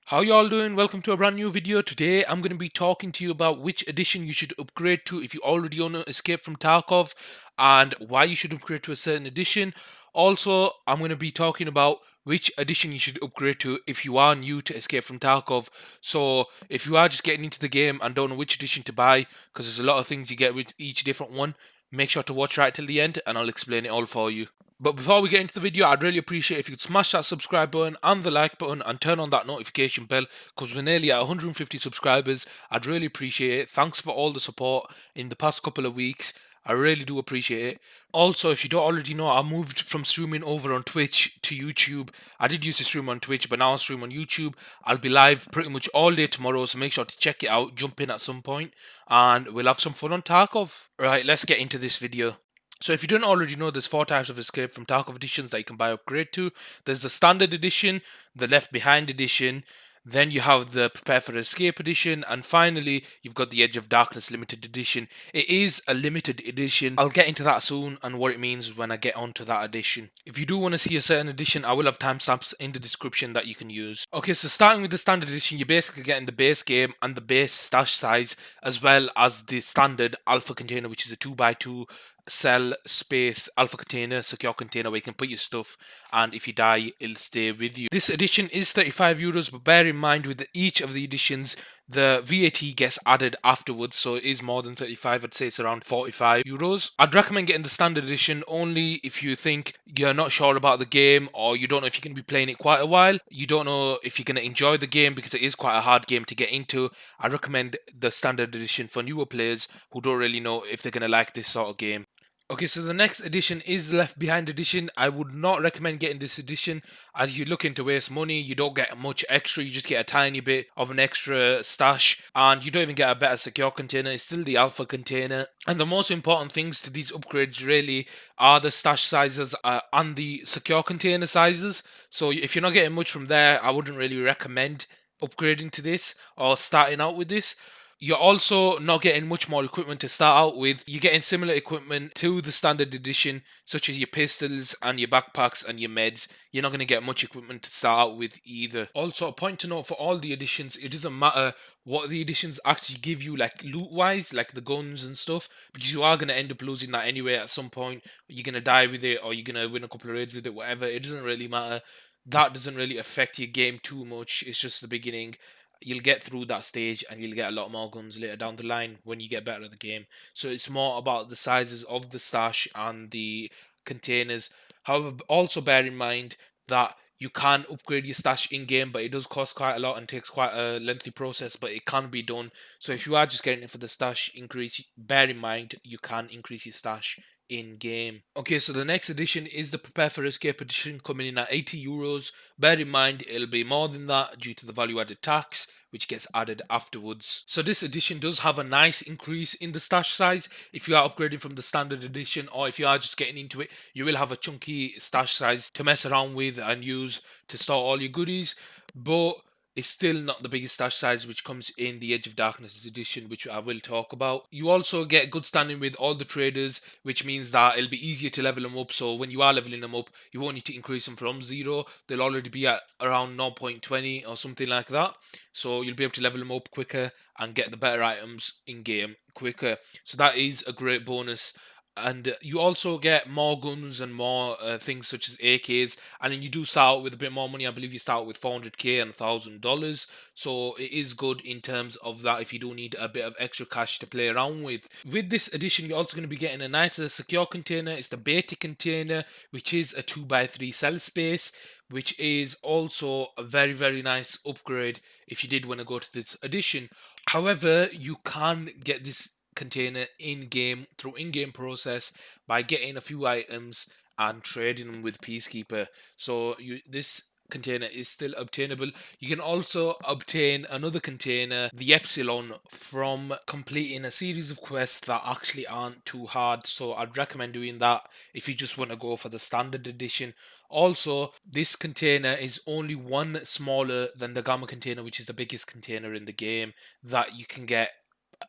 How y'all doing? Welcome to a brand new video. Today I'm going to be talking to you about which edition you should upgrade to if you already own Escape from Tarkov and why you should upgrade to a certain edition. Also, I'm going to be talking about which edition you should upgrade to if you are new to Escape from Tarkov. So, if you are just getting into the game and don't know which edition to buy, because there's a lot of things you get with each different one, make sure to watch right till the end and I'll explain it all for you. But before we get into the video, I'd really appreciate if you could smash that subscribe button and the like button and turn on that notification bell because we're nearly at 150 subscribers. I'd really appreciate it. Thanks for all the support in the past couple of weeks. I really do appreciate it. Also, if you don't already know, I moved from streaming over on Twitch to YouTube. I did used to stream on Twitch, but now I stream on YouTube. I'll be live pretty much all day tomorrow, so make sure to check it out, jump in at some point, and we'll have some fun on Tarkov. Right, let's get into this video. So if you don't already know, there's four types of Escape from Tarkov editions that you can buy upgrade to. There's the Standard Edition, the Left Behind Edition, then you have the Prepare for Escape Edition, and finally you've got the Edge of Darkness Limited Edition. It is a limited edition. I'll get into that soon and what it means when I get onto that edition. If you do want to see a certain edition, I will have timestamps in the description that you can use. Okay, so starting with the Standard Edition, you're basically getting the base game and the base stash size, as well as the standard alpha container, which is a 2x2 cell space alpha container, secure container where you can put your stuff, and if you die it'll stay with you. This edition is €35, but bear in mind with each of the editions the VAT gets added afterwards, so it is more than 35. I'd say it's around €45. I'd recommend getting the standard edition only if you think you're not sure about the game, or you don't know if you're going to be playing it quite a while, you don't know if you're going to enjoy the game because it is quite a hard game to get into. I recommend the standard edition for newer players who don't really know if they're going to like this sort of game. Okay, so the next edition is Left Behind edition. I would not recommend getting this edition as you're looking to waste money. You don't get much extra, you just get a tiny bit of an extra stash, and you don't even get a better secure container. It's still the alpha container. And the most important things to these upgrades really are the stash sizes and the secure container sizes. So if you're not getting much from there, I wouldn't really recommend upgrading to this or starting out with this. You're also not getting much more equipment to start out with. You're getting similar equipment to the standard edition, such as your pistols and your backpacks and your meds. You're not going to get much equipment to start out with either. Also, a point to note for all the editions, it doesn't matter what the editions actually give you, like loot wise, like the guns and stuff, because you are going to end up losing that anyway at some point. You're going to die with it, or you're going to win a couple of raids with it, whatever. It doesn't really matter. That doesn't really affect your game too much. It's just the beginning. You'll get through that stage and you'll get a lot more guns later down the line when you get better at the game. So it's more about the sizes of the stash and the containers. However, also bear in mind that you can upgrade your stash in game, but it does cost quite a lot and takes quite a lengthy process, but it can be done. So if you are just getting it for the stash increase, bear in mind you can increase your stash in game. Okay, so the next edition is the Prepare for Escape edition, coming in at €80. Bear in mind it'll be more than that due to the value added tax, which gets added afterwards. So this edition does have a nice increase in the stash size. If you are upgrading from the standard edition, or if you are just getting into it, you will have a chunky stash size to mess around with and use to store all your goodies. But it's still not the biggest stash size, which comes in the Edge of Darkness edition, which I will talk about. You also get good standing with all the traders, which means that it'll be easier to level them up. So when you are leveling them up, you won't need to increase them from 0. They'll already be at around 0.20 or something like that. So you'll be able to level them up quicker and get the better items in game quicker. So that is a great bonus. And you also get more guns and more things such as AKs, and then you do start out with a bit more money. I believe you start with 400k and $1,000, so it is good in terms of that if you do need a bit of extra cash to play around with. With this edition, you're also going to be getting a nicer secure container. It's the beta container, which is a 2x3 cell space, which is also a very nice upgrade if you did want to go to this edition. However, you can get this container in game through in-game process by getting a few items and trading them with Peacekeeper. So this container is still obtainable. You can also obtain another container, the Epsilon, from completing a series of quests that actually aren't too hard. So I'd recommend doing that if you just want to go for the standard edition. Also, this container is only one smaller than the Gamma container, which is the biggest container in the game that you can get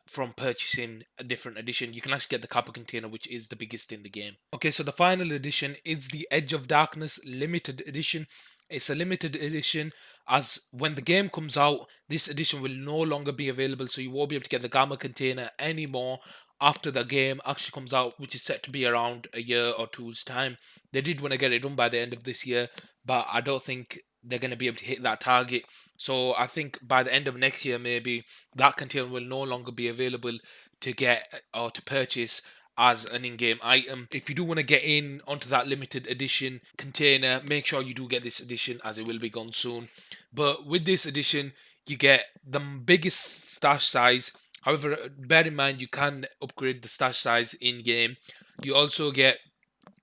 from purchasing a different edition. You can actually get the Kappa container, which is the biggest in the game. Okay, so the final edition is the Edge of Darkness limited edition. It's a limited edition, as when the game comes out, this edition will no longer be available, so you won't be able to get the Gamma container anymore after the game actually comes out, which is set to be around a year or two's time. They did want to get it done by the end of this year, but I don't think they're going to be able to hit that target. So I think by the end of next year, maybe that container will no longer be available to get or to purchase as an in-game item. If you do want to get in onto that limited edition container, make sure you do get this edition, as it will be gone soon. But with this edition, you get the biggest stash size. However, bear in mind you can upgrade the stash size in game. You also get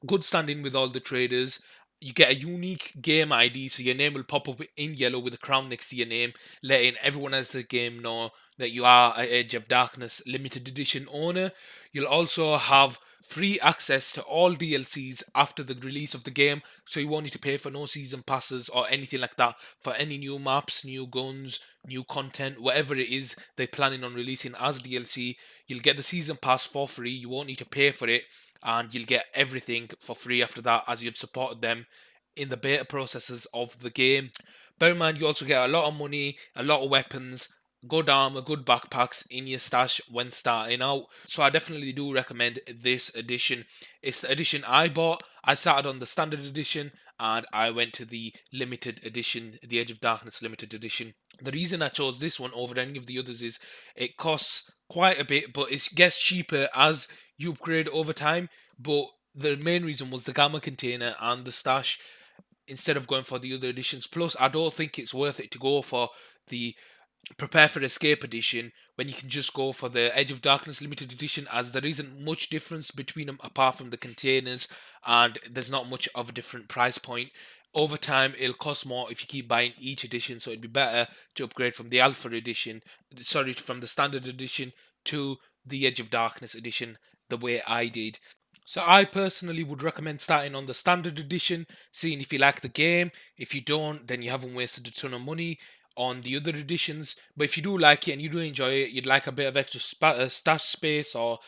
good standing with all the traders. You get a unique game ID, so your name will pop up in yellow with a crown next to your name, letting everyone else in the game know that you are an Edge of Darkness limited edition owner. You'll also have free access to all DLCs after the release of the game, so you won't need to pay for no season passes or anything like that for any new maps, new guns, new content, whatever it is they're planning on releasing as DLC. You'll get the season pass for free, you won't need to pay for it, and you'll get everything for free after that, as you've supported them in the beta processes of the game. Bear in mind, you also get a lot of money, a lot of weapons, good armor, good backpacks in your stash when starting out. So I definitely do recommend this edition. It's the edition I bought. I started on the standard edition and I went to the limited edition, the Edge of Darkness limited edition. The reason I chose this one over any of the others is it costs quite a bit, but it gets cheaper as you upgrade over time. But the main reason was the gamma container and the stash instead of going for the other editions. Plus, I don't think it's worth it to go for the Prepare for Escape edition when you can just go for the Edge of Darkness limited edition, as there isn't much difference between them apart from the containers, and there's not much of a different price point. Over time, it'll cost more if you keep buying each edition, so it'd be better to upgrade from the Alpha edition, sorry, from the Standard edition to the Edge of Darkness edition, the way I did. So I personally would recommend starting on the standard edition, seeing if you like the game. If you don't, then you haven't wasted a ton of money on the other editions. But if you do like it and you do enjoy it, you'd like a bit of extra stash space or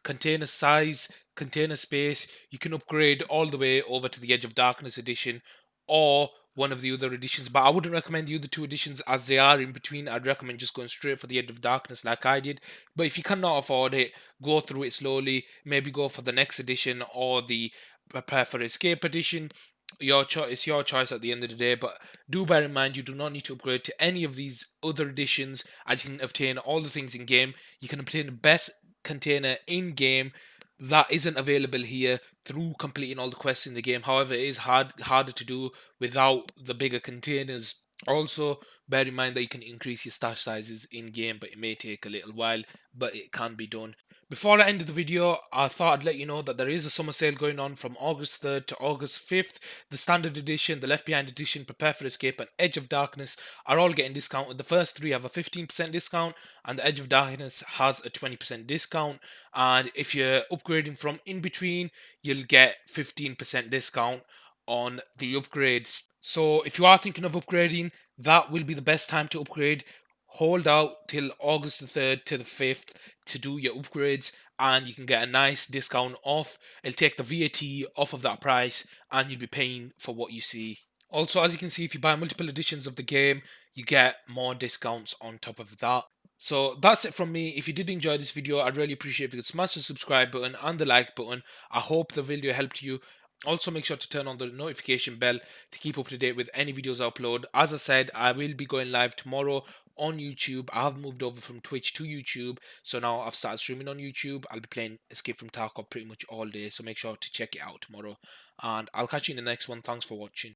container size, container space, you can upgrade all the way over to the Edge of Darkness edition or one of the other editions. But I wouldn't recommend the other two editions as they are in between. I'd recommend just going straight for the Edge of Darkness like I did. But if you cannot afford it, go through it slowly. Maybe go for the next edition or the Prepare for Escape edition. Your choice. It's your choice at the end of the day. But do bear in mind, you do not need to upgrade to any of these other editions, as you can obtain all the things in game. You can obtain the best container in game that isn't available here through completing all the quests in the game. However, it is harder to do without the bigger containers. Also, bear in mind that you can increase your stash sizes in game, but it may take a little while, but it can be done. Before I end the video, I thought I'd let you know that there is a summer sale going on from August 3rd to August 5th. The Standard Edition, the Left Behind Edition, Prepare for Escape, and Edge of Darkness are all getting discounted. The first three have a 15% discount, and the Edge of Darkness has a 20% discount. And if you're upgrading from in between, you'll get 15% discount on the upgrades. So if you are thinking of upgrading, that will be the best time to upgrade. Hold out till August the 3rd to the 5th to do your upgrades, and you can get a nice discount off. It'll take the VAT off of that price, and you'll be paying for what you see. Also, as you can see, if you buy multiple editions of the game, you get more discounts on top of that. So that's it from me. If you did enjoy this video, I'd really appreciate if you could smash the subscribe button and the like button. I hope the video helped you. Also, make sure to turn on the notification bell to keep up to date with any videos I upload. As I said, I will be going live tomorrow on YouTube. I have moved over from Twitch to YouTube, so now I've started streaming on YouTube. I'll be playing Escape from Tarkov pretty much all day, so make sure to check it out tomorrow. And I'll catch you in the next one. Thanks for watching.